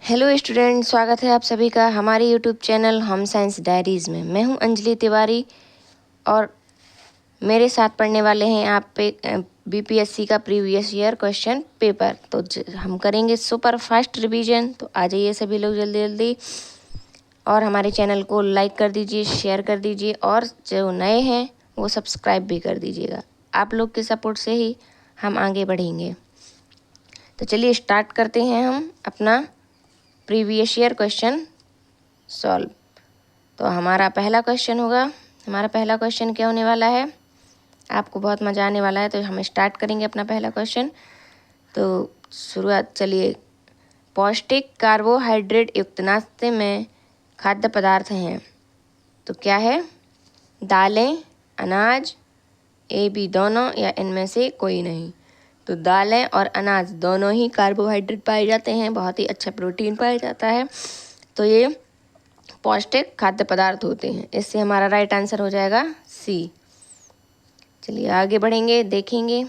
Hello student, स्वागत है आप सभी का हमारे YouTube channel home science diaries में। मैं हूं अंजलि तिवारी और मेरे साथ पढ़ने वाले हैं आप पे बीपीएससी का प्रीवियस ईयर क्वेश्चन पेपर। तो हम करेंगे सुपर फास्ट रिवीजन। तो आ जाइए सभी लोग जल्दी जल्दी और हमारे चैनल को लाइक कर दीजिए, शेयर कर दीजिए और जो नए हैं वो सब्सक्राइब भी कर दीजिएगा। आप लोग के सपोर्ट से ही हम आगे बढ़ेंगे। तो चलिए स्टार्ट करते हैं हम अपना प्रीवियस ईयर क्वेश्चन सॉल्व। तो हमारा पहला क्वेश्चन क्या होने वाला है, आपको बहुत मज़ा आने वाला है। तो हम स्टार्ट करेंगे अपना पहला क्वेश्चन। तो शुरुआत चलिए। पौष्टिक कार्बोहाइड्रेट युक्त नाश्ते में खाद्य पदार्थ हैं तो क्या है? दालें, अनाज, ए बी दोनों या इनमें से कोई नहीं। तो दालें और अनाज दोनों ही कार्बोहाइड्रेट पाए जाते हैं, बहुत ही अच्छा प्रोटीन पाया जाता है। तो ये पौष्टिक खाद्य पदार्थ होते हैं। इससे हमारा राइट आंसर हो जाएगा सी। चलिए आगे बढ़ेंगे, देखेंगे।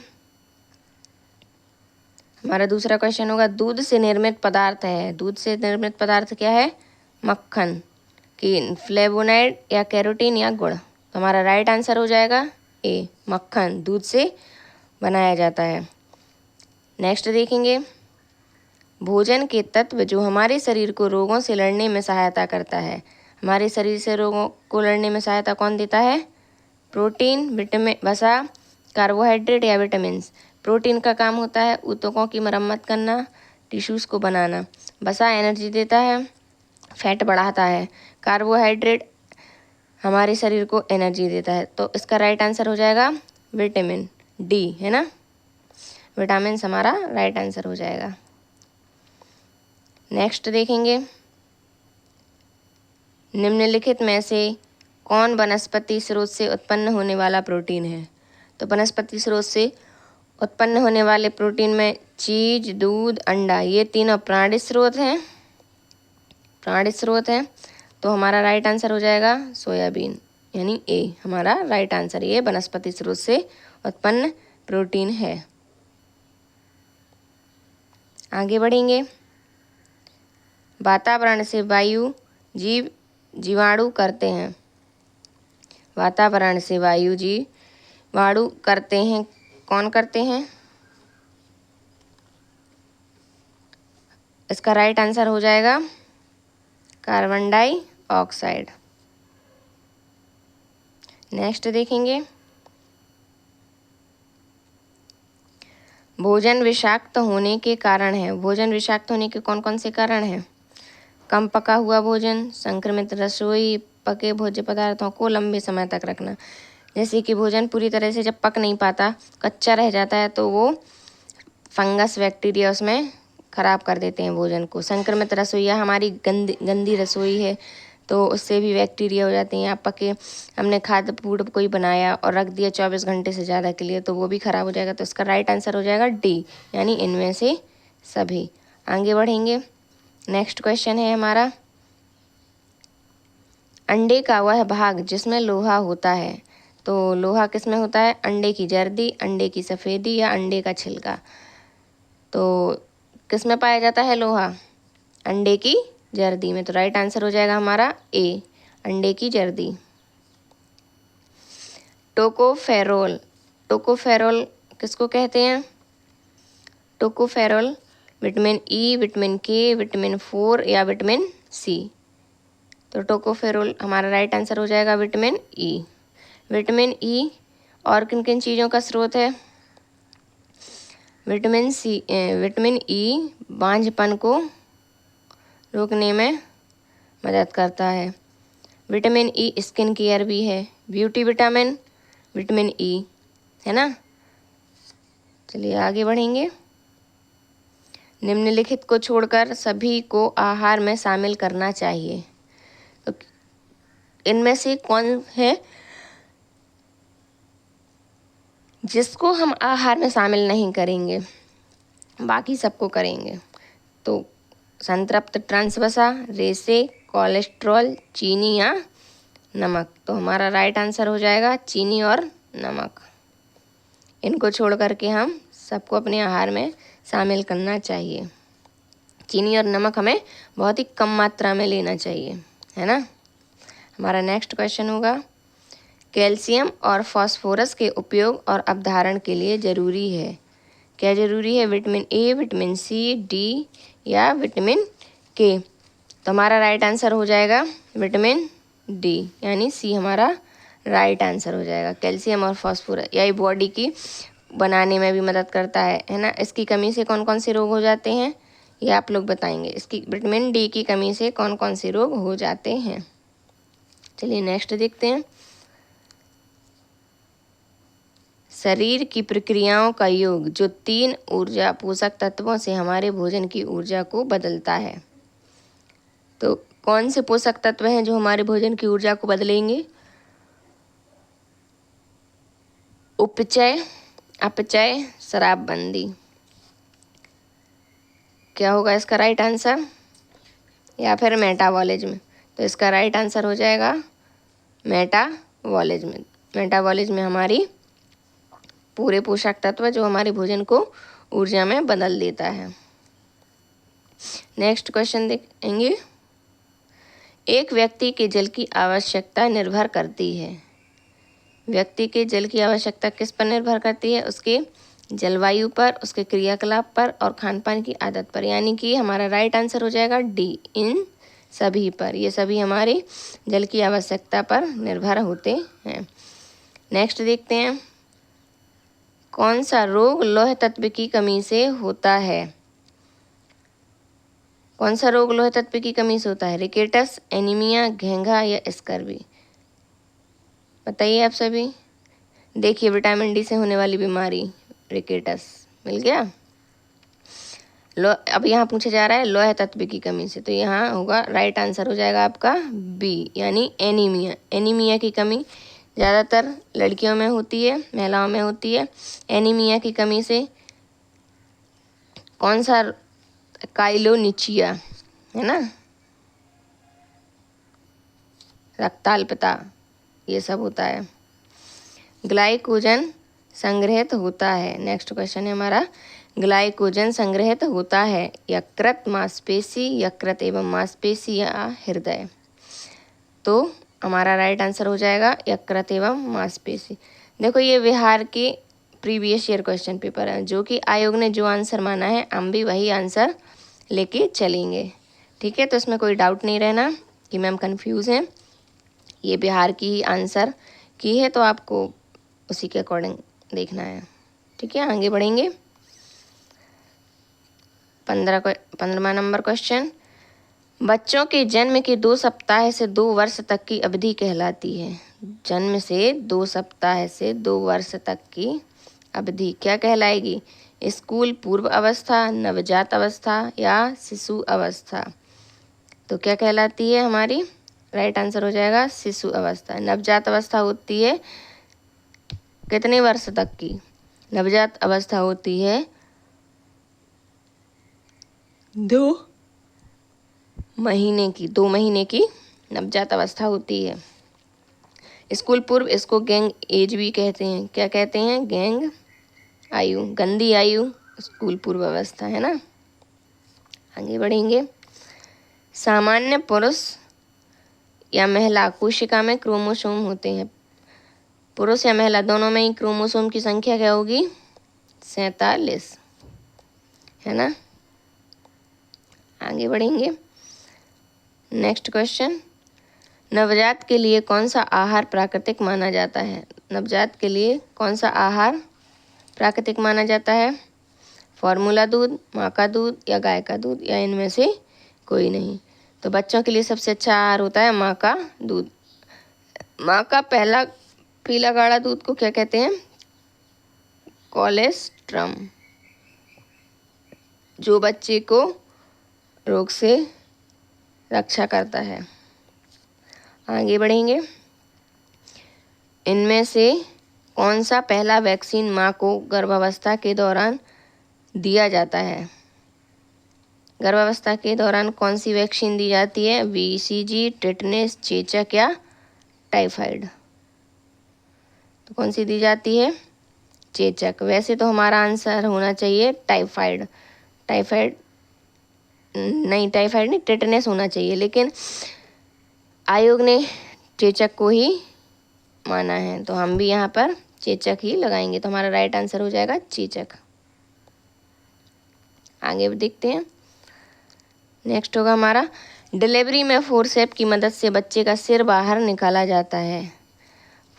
हमारा दूसरा क्वेश्चन होगा दूध से निर्मित पदार्थ है। दूध से निर्मित पदार्थ क्या है? मक्खन, की फ्लेवोनाइड या कैरोटीन या गुड़। तो हमारा राइट आंसर हो जाएगा ए, मक्खन दूध से बनाया जाता है। नेक्स्ट देखेंगे। भोजन के तत्व जो हमारे शरीर को रोगों से लड़ने में सहायता करता है। हमारे शरीर से रोगों को लड़ने में सहायता कौन देता है? प्रोटीन, विटामिन, वसा, कार्बोहाइड्रेट या विटामिन्स। प्रोटीन का काम होता है ऊतकों की मरम्मत करना, टिश्यूज़ को बनाना। वसा एनर्जी देता है, फैट बढ़ाता है। कार्बोहाइड्रेट हमारे शरीर को एनर्जी देता है। तो इसका राइट आंसर हो जाएगा विटामिन डी, है ना। विटामिन हमारा राइट आंसर हो जाएगा। नेक्स्ट देखेंगे। निम्नलिखित में से कौन वनस्पति स्रोत से उत्पन्न होने वाला प्रोटीन है? तो वनस्पति स्रोत से उत्पन्न होने वाले प्रोटीन में चीज, दूध, अंडा, ये तीनों प्राणी स्रोत हैं। तो हमारा राइट आंसर हो जाएगा सोयाबीन, यानी ए हमारा राइट आंसर। ये वनस्पति स्रोत से उत्पन्न प्रोटीन है। आगे बढ़ेंगे। वातावरण से वायु जीवाणु करते हैं। वातावरण से वायु जीवाणु करते हैं, कौन करते हैं? इसका राइट आंसर हो जाएगा कार्बन डाइऑक्साइड। नेक्स्ट देखेंगे। भोजन विषाक्त होने के कारण है। भोजन विषाक्त होने के कौन कौन से कारण हैं? कम पका हुआ भोजन, संक्रमित रसोई, पके भोज्य पदार्थों को लंबे समय तक रखना। जैसे कि भोजन पूरी तरह से जब पक नहीं पाता, कच्चा रह जाता है, तो वो फंगस, बैक्टीरिया उसमें ख़राब कर देते हैं भोजन को। संक्रमित रसोई या हमारी गंदी रसोई है तो उससे भी बैक्टीरिया हो जाते हैं। या पके हमने खाद्य फूड कोई बनाया और रख दिया 24 घंटे से ज़्यादा के लिए, तो वो भी ख़राब हो जाएगा। तो इसका राइट आंसर हो जाएगा डी, यानी इनमें से सभी। आगे बढ़ेंगे। नेक्स्ट क्वेश्चन है हमारा। अंडे का वह भाग जिसमें लोहा होता है। तो लोहा किस में होता है? अंडे की जर्दी, अंडे की सफ़ेदी या अंडे का छिलका। तो किस में पाया जाता है लोहा? अंडे की जर्दी में। तो राइट आंसर हो जाएगा हमारा ए, अंडे की जर्दी। टोकोफेरोल, टोकोफेरोल किसको कहते हैं? टोकोफेरोल विटामिन ई, विटामिन के, विटामिन 4 या विटामिन सी। तो टोकोफेरोल हमारा राइट आंसर हो जाएगा विटामिन ई। विटामिन ई और किन किन चीज़ों का स्रोत है? विटामिन ई बांझपन को रोकने में मदद करता है। विटामिन ई स्किन केयर भी है, ब्यूटी विटामिन विटामिन ई, है ना। चलिए आगे बढ़ेंगे। निम्नलिखित को छोड़कर सभी को आहार में शामिल करना चाहिए। तो इनमें से कौन है जिसको हम आहार में शामिल नहीं करेंगे, बाकी सबको करेंगे? तो संतृप्त ट्रांस वसा, रेसे, कोलेस्ट्रॉल, चीनी या नमक। तो हमारा राइट आंसर हो जाएगा चीनी और नमक। इनको छोड़ करके हम सबको अपने आहार में शामिल करना चाहिए। चीनी और नमक हमें बहुत ही कम मात्रा में लेना चाहिए, है ना। हमारा नेक्स्ट क्वेश्चन होगा, कैल्शियम और फास्फोरस के उपयोग और अवधारण के लिए ज़रूरी है। क्या ज़रूरी है? Vitamin A, vitamin C, D या विटामिन के। तो हमारा राइट आंसर हो जाएगा विटामिन डी, यानी सी हमारा राइट आंसर हो जाएगा। कैल्शियम और फास्फोरस यही बॉडी की बनाने में भी मदद करता है ना। इसकी कमी से कौन कौन से रोग हो जाते हैं, ये आप लोग बताएंगे। इसकी विटामिन डी की कमी से कौन कौन से रोग हो जाते हैं। चलिए नेक्स्ट देखते हैं। शरीर की प्रक्रियाओं का योग जो 3 ऊर्जा पोषक तत्वों से हमारे भोजन की ऊर्जा को बदलता है। तो कौन से पोषक तत्व हैं जो हमारे भोजन की ऊर्जा को बदलेंगे? उपचय, अपचय, शराबबंदी। क्या होगा इसका राइट आंसर? या फिर मेटाबॉलिज्म। तो इसका राइट आंसर हो जाएगा मेटाबॉलिज्म। मेटाबॉलिज्म हमारी पूरे पोषक तत्व जो हमारे भोजन को ऊर्जा में बदल देता है। नेक्स्ट क्वेश्चन देखेंगे। एक व्यक्ति के जल की आवश्यकता निर्भर करती है। व्यक्ति के जल की आवश्यकता किस पर निर्भर करती है? उसके जलवायु पर, उसके क्रियाकलाप पर और खान पान की आदत पर। यानी कि हमारा राइट आंसर हो जाएगा डी, इन सभी पर। ये सभी हमारे जल की आवश्यकता पर निर्भर होते हैं। नेक्स्ट देखते हैं। कौन सा रोग लौह तत्व की कमी से होता है? कौन सा रोग लौह तत्व की कमी से होता है? रिकेटस, एनीमिया, घेंघा या स्कर्वी। बताइए आप सभी। देखिए विटामिन डी से होने वाली बीमारी रिकेटस मिल गया। अब यहाँ पूछा जा रहा है लौह तत्व की कमी से, तो यहाँ होगा राइट आंसर हो जाएगा आपका बी, यानी एनीमिया। एनीमिया की कमी ज़्यादातर लड़कियों में होती है, महिलाओं में होती है। एनीमिया की कमी से कौन सा? काइलोनिचिया, है ना, रक्ताल्पता, ये सब होता है। ग्लाइकोजन संग्रहित होता है। नेक्स्ट क्वेश्चन है हमारा, ग्लाइकोजन संग्रहित होता है यकृत, मांसपेशी, यकृत एवं मांसपेशी या हृदय। तो हमारा राइट आंसर हो जाएगा यकृत एवं मांसपेशी। देखो ये बिहार के प्रीवियस ईयर क्वेश्चन पेपर है, जो कि आयोग ने जो आंसर माना है हम भी वही आंसर लेके चलेंगे। ठीक है, तो इसमें कोई डाउट नहीं रहना कि मैम कंफ्यूज हैं। ये बिहार की ही आंसर की है, तो आपको उसी के अकॉर्डिंग देखना है। ठीक है, आगे बढ़ेंगे। 15वां नंबर क्वेश्चन। बच्चों के जन्म के 2 सप्ताह से 2 वर्ष तक की अवधि कहलाती है। जन्म से 2 सप्ताह से 2 वर्ष तक की अवधि क्या कहलाएगी? स्कूल पूर्व अवस्था, नवजात अवस्था या शिशु अवस्था। तो क्या कहलाती है हमारी? राइट आंसर हो जाएगा शिशु अवस्था। नवजात अवस्था होती है कितने वर्ष तक की? नवजात अवस्था होती है 2 महीने की। 2 महीने की नवजात अवस्था होती है। स्कूल पूर्व, इसको गैंग एज भी कहते हैं। क्या कहते हैं? गैंग आयु, गंदी आयु, स्कूल पूर्व अवस्था, है ना। आगे बढ़ेंगे। सामान्य पुरुष या महिला कोशिका में क्रोमोसोम होते हैं। पुरुष या महिला दोनों में ही क्रोमोसोम की संख्या क्या होगी? 47, है ना। आगे बढ़ेंगे। Next question. नवजात के लिए कौन सा आहार प्राकृतिक माना जाता है? नवजात के लिए कौन सा आहार प्राकृतिक माना जाता है? फॉर्मूला दूध, माँ का दूध या गाय का दूध, या इनमें से कोई नहीं। तो बच्चों के लिए सबसे अच्छा आहार होता है माँ का दूध। माँ का पहला पीला गाढ़ा दूध को क्या कहते हैं? कोलेस्ट्रम, जो बच्चे को रोग से रक्षा करता है। आगे बढ़ेंगे। इनमें से कौन सा पहला वैक्सीन माँ को गर्भावस्था के दौरान दिया जाता है? गर्भावस्था के दौरान कौन सी वैक्सीन दी जाती है? BCG, टिटनेस, चेचक या टाइफाइड। तो कौन सी दी जाती है? चेचक। वैसे तो हमारा आंसर होना चाहिए टाइफाइड। टाइफाइड नहीं, टाइफाइड नहीं, टेटनस होना चाहिए, लेकिन आयोग ने चेचक को ही माना है, तो हम भी यहाँ पर चेचक ही लगाएंगे। तो हमारा राइट आंसर हो जाएगा चेचक। आगे देखते हैं। नेक्स्ट होगा हमारा, डिलीवरी में फोर्सेप की मदद से बच्चे का सिर बाहर निकाला जाता है।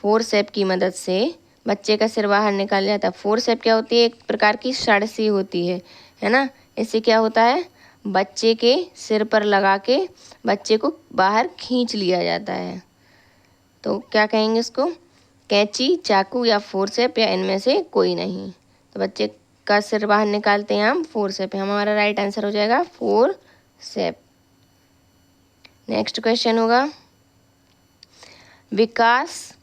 फोर्सेप की मदद से बच्चे का सिर बाहर निकाला जाता है। फोर्सेप क्या होती है? एक प्रकार की छड़ सी होती है ना। इससे क्या होता है, बच्चे के सिर पर लगा के बच्चे को बाहर खींच लिया जाता है। तो क्या कहेंगे इसको? कैंची, चाकू या फोर्सेप, या इनमें से कोई नहीं। तो बच्चे का सिर बाहर निकालते हैं हम फोर्सेप। हमारा राइट आंसर हो जाएगा फोर्सेप। नेक्स्ट क्वेश्चन होगा, विकास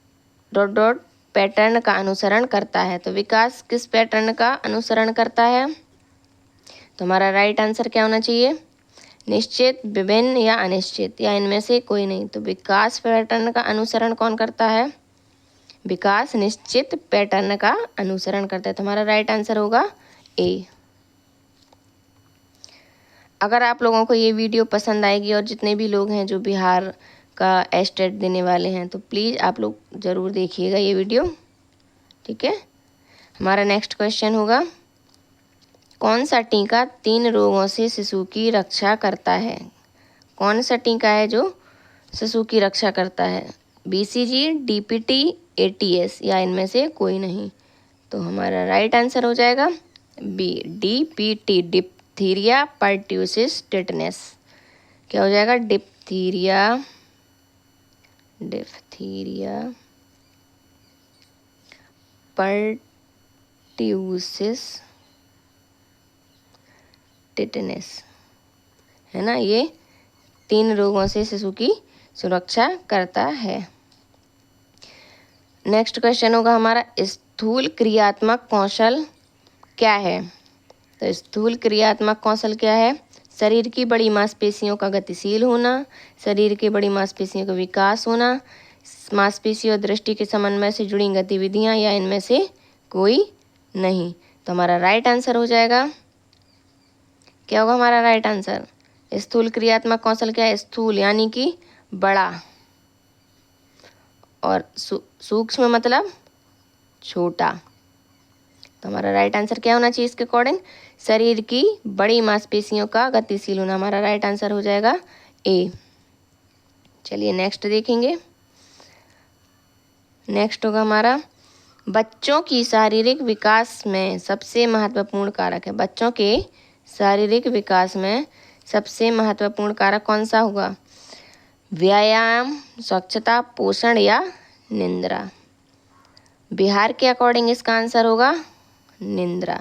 डॉट डॉट पैटर्न का अनुसरण करता है। तो विकास किस पैटर्न का अनुसरण करता है? तो हमारा राइट आंसर क्या होना चाहिए? निश्चित, विभिन्न या अनिश्चित, या इनमें से कोई नहीं। तो विकास पैटर्न का अनुसरण कौन करता है? विकास निश्चित पैटर्न का अनुसरण करता है। तो हमारा राइट आंसर होगा ए। अगर आप लोगों को ये वीडियो पसंद आएगी, और जितने भी लोग हैं जो बिहार का एस्टेट देने वाले हैं, तो प्लीज़ आप लोग ज़रूर देखिएगा ये वीडियो, ठीक है। हमारा नेक्स्ट क्वेश्चन होगा, कौन सा टीका 3 रोगों से शिशु की रक्षा करता है? कौन सा टीका है जो शिशु की रक्षा करता है? BCG, DPT, ATS, या इनमें से कोई नहीं। तो हमारा राइट आंसर हो जाएगा B, DPT, diphtheria pertussis tetanus. क्या हो जाएगा? डिप्थीरिया पर्ट्यूसिस टेटनस, है ना। ये 3 रोगों से शिशु की सुरक्षा करता है। नेक्स्ट क्वेश्चन होगा हमारा, स्थूल क्रियात्मक कौशल क्या है? तो स्थूल क्रियात्मक कौशल क्या है? शरीर की बड़ी मांसपेशियों का गतिशील होना, शरीर की बड़ी मांसपेशियों का विकास होना, मांसपेशी और दृष्टि के समन्वय से जुड़ी गतिविधियां, या इनमें से कोई नहीं। तो हमारा राइट आंसर हो जाएगा, क्या होगा हमारा राइट आंसर? स्थूल क्रियात्मक कौशल क्या है? स्थूल यानी कि बड़ा, और सूक्ष्म मतलब छोटा। तो हमारा राइट आंसर क्या होना चाहिए इसके अकॉर्डिंग? शरीर की बड़ी मांसपेशियों का गतिशील होना। हमारा राइट आंसर हो जाएगा ए। चलिए नेक्स्ट देखेंगे। नेक्स्ट होगा हमारा, बच्चों की शारीरिक विकास में सबसे महत्वपूर्ण कारक है। बच्चों के शारीरिक विकास में सबसे महत्वपूर्ण कारक कौन सा होगा? व्यायाम, स्वच्छता, पोषण, या निद्रा? बिहार के अकॉर्डिंग इसका आंसर होगा निद्रा,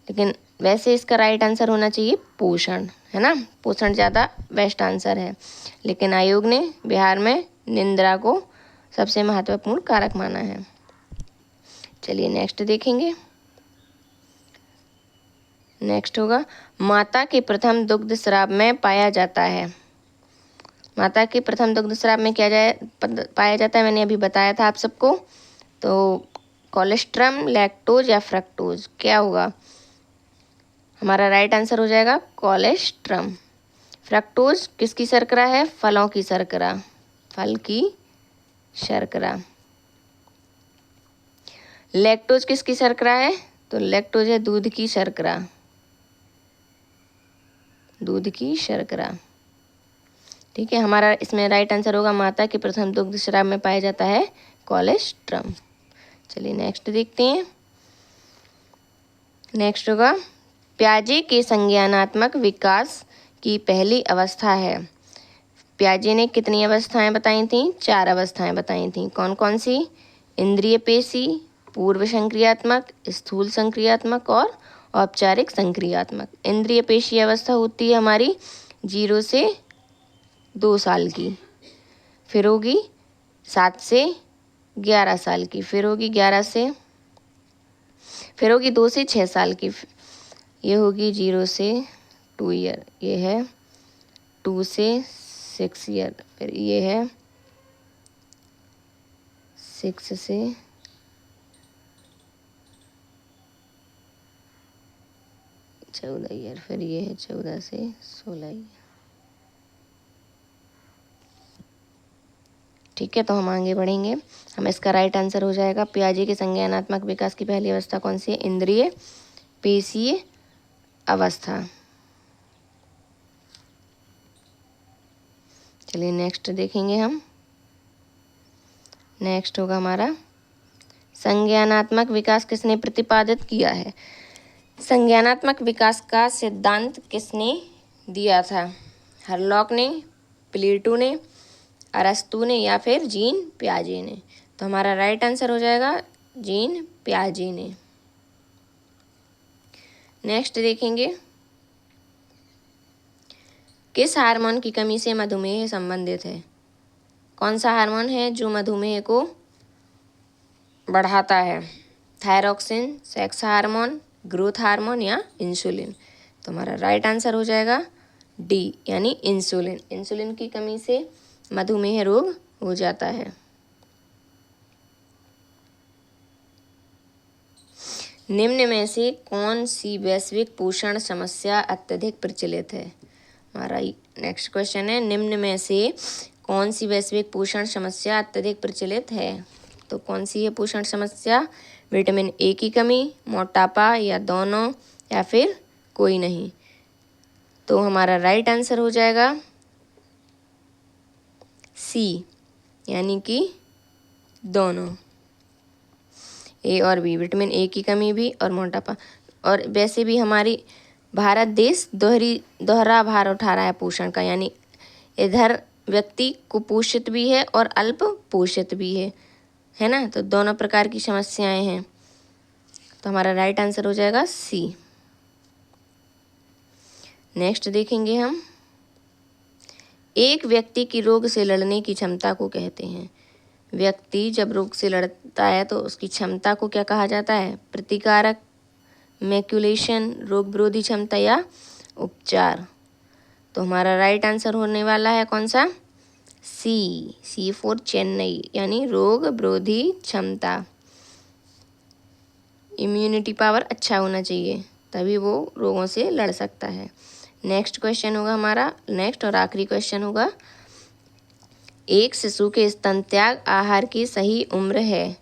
लेकिन वैसे इसका राइट आंसर होना चाहिए पोषण, है ना। पोषण ज़्यादा बेस्ट आंसर है, लेकिन आयोग ने बिहार में निद्रा को सबसे महत्वपूर्ण कारक माना है। चलिए नेक्स्ट देखेंगे। नेक्स्ट होगा, माता के प्रथम दुग्ध स्राव में पाया जाता है। माता के प्रथम दुग्ध स्राव में क्या पाया जाता है? मैंने अभी बताया था आप सबको। तो कोलेस्ट्रम, लैक्टोज, या फ्रक्टोज, क्या होगा? हमारा राइट आंसर हो जाएगा कोलेस्ट्रम। फ्रक्टोज किसकी शर्करा है? फलों की शर्करा, फल की शर्करा। लैक्टोज किसकी शर्करा है? तो लैक्टोज है दूध की शर्करा, दूध की शर्करा, ठीक है। हमारा इसमें राइट आंसर होगा, माता के प्रथम दुग्ध स्राव में पाया जाता है कोलेस्ट्रम। चलिए नेक्स्ट देखते हैं। नेक्स्ट होगा, प्याजे के संज्ञानात्मक विकास की पहली अवस्था है। प्याजे ने कितनी अवस्थाएं बताई थी? 4 अवस्थाएं बताई थी। कौन कौन सी? इंद्रिय पेशी, पूर्व संक्रियात्मक, स्थूल संक्रियात्मक, और औपचारिक संक्रियात्मक। इंद्रिय पेशी अवस्था होती है हमारी 0 से 2 साल की, फिर होगी 7 से 11 साल की, फिर होगी 2 से 6 साल की, ये होगी 0 से 2 ईयर, ये है 2 से 6 ईयर, फिर ये है 6 से 14 ईयर, फिर ये है 14 से 16 ईयर। ठीक है, तो हम आगे बढ़ेंगे। हम इसका राइट आंसर हो जाएगा पियाजे के संज्ञानात्मक विकास की पहली अवस्था कौन सी है? इंद्रिय पेशीय अवस्था। चलिए नेक्स्ट देखेंगे हम। नेक्स्ट होगा हमारा संज्ञानात्मक विकास किसने प्रतिपादित किया है? संज्ञानात्मक विकास का सिद्धांत किसने दिया था? हरलॉक ने, प्लेटो ने, अरस्तू ने या फिर जीन पियाजे ने? तो हमारा राइट आंसर हो जाएगा जीन पियाजे ने। नेक्स्ट देखेंगे, किस हार्मोन की कमी से मधुमेह संबंधित है? कौन सा हार्मोन है जो मधुमेह को बढ़ाता है? Thyroxine, sex hormone, growth hormone या इंसुलिन? तो हमारा राइट आंसर हो जाएगा डी यानी इंसुलिन। इंसुलिन की कमी से मधुमेह रोग हो जाता है। निम्न में से कौन सी वैश्विक पोषण समस्या अत्यधिक प्रचलित है? हमारा नेक्स्ट क्वेश्चन है, निम्न में से कौन सी वैश्विक पोषण समस्या अत्यधिक प्रचलित है? तो कौन सी है पोषण समस्या? विटामिन ए की कमी, मोटापा या दोनों या फिर कोई नहीं? तो हमारा राइट आंसर हो जाएगा सी यानी कि दोनों, ए और बी, विटामिन ए की कमी भी और मोटापा। और वैसे भी हमारी भारत देश दोहरा भार उठा रहा है पोषण का, यानी इधर व्यक्ति कुपोषित भी है और अल्प पोषित भी है ना? तो दोनों प्रकार की समस्याएं हैं। तो हमारा राइट आंसर हो जाएगा सी। नेक्स्ट देखेंगे हम, एक व्यक्ति की रोग से लड़ने की क्षमता को कहते हैं। व्यक्ति जब रोग से लड़ता है तो उसकी क्षमता को क्या कहा जाता है? प्रतिकारक, मैक्युलेशन, रोग विरोधी क्षमता या उपचार? तो हमारा राइट आंसर होने वाला है कौन सा? सी फॉर चेन्नई यानी रोग विरोधी क्षमता। इम्यूनिटी पावर अच्छा होना चाहिए तभी वो रोगों से लड़ सकता है। नेक्स्ट क्वेश्चन होगा हमारा, नेक्स्ट और आखिरी क्वेश्चन होगा, एक शिशु के स्तन त्याग आहार की सही उम्र है?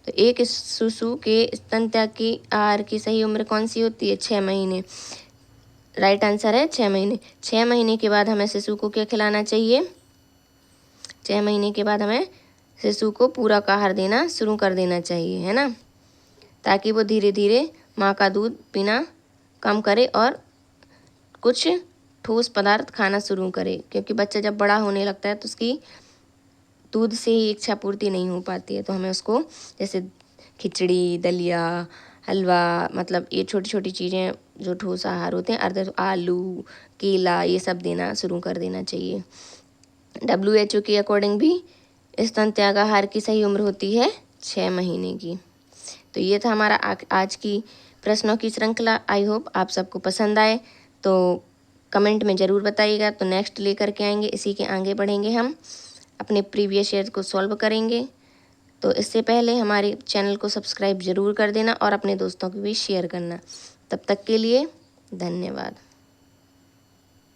तो एक शिशु के स्तन त्याग की आहार की सही उम्र कौन सी होती है? 6 महीने। राइट आंसर है 6 महीने। 6 महीने के बाद हमें शिशु को क्या खिलाना चाहिए? 6 महीने के बाद हमें शिशु को पूरक आहार देना शुरू कर देना चाहिए, है ना? ताकि वो धीरे धीरे माँ का दूध पीना कम करे और कुछ ठोस पदार्थ खाना शुरू करे, क्योंकि बच्चा जब बड़ा होने लगता है तो उसकी दूध से ही इच्छा पूर्ति नहीं हो पाती है। तो हमें उसको जैसे खिचड़ी, दलिया, हलवा, मतलब ये छोटी छोटी चीज़ें जो ठोस आहार होते हैं, अर्ध आलू, केला, ये सब देना शुरू कर देना चाहिए। WHO के अकॉर्डिंग भी स्तन त्याग आहार की सही उम्र होती है 6 महीने की। तो ये था हमारा आज की प्रश्नों की श्रृंखला। आई होप आप सबको पसंद आए, तो कमेंट में ज़रूर बताइएगा। तो नेक्स्ट लेकर के आएंगे, इसी के आगे बढ़ेंगे, हम अपने प्रीवियस ईयर को सॉल्व करेंगे। तो इससे पहले हमारे चैनल को सब्सक्राइब ज़रूर कर देना और अपने दोस्तों को भी शेयर करना। तब तक के लिए धन्यवाद।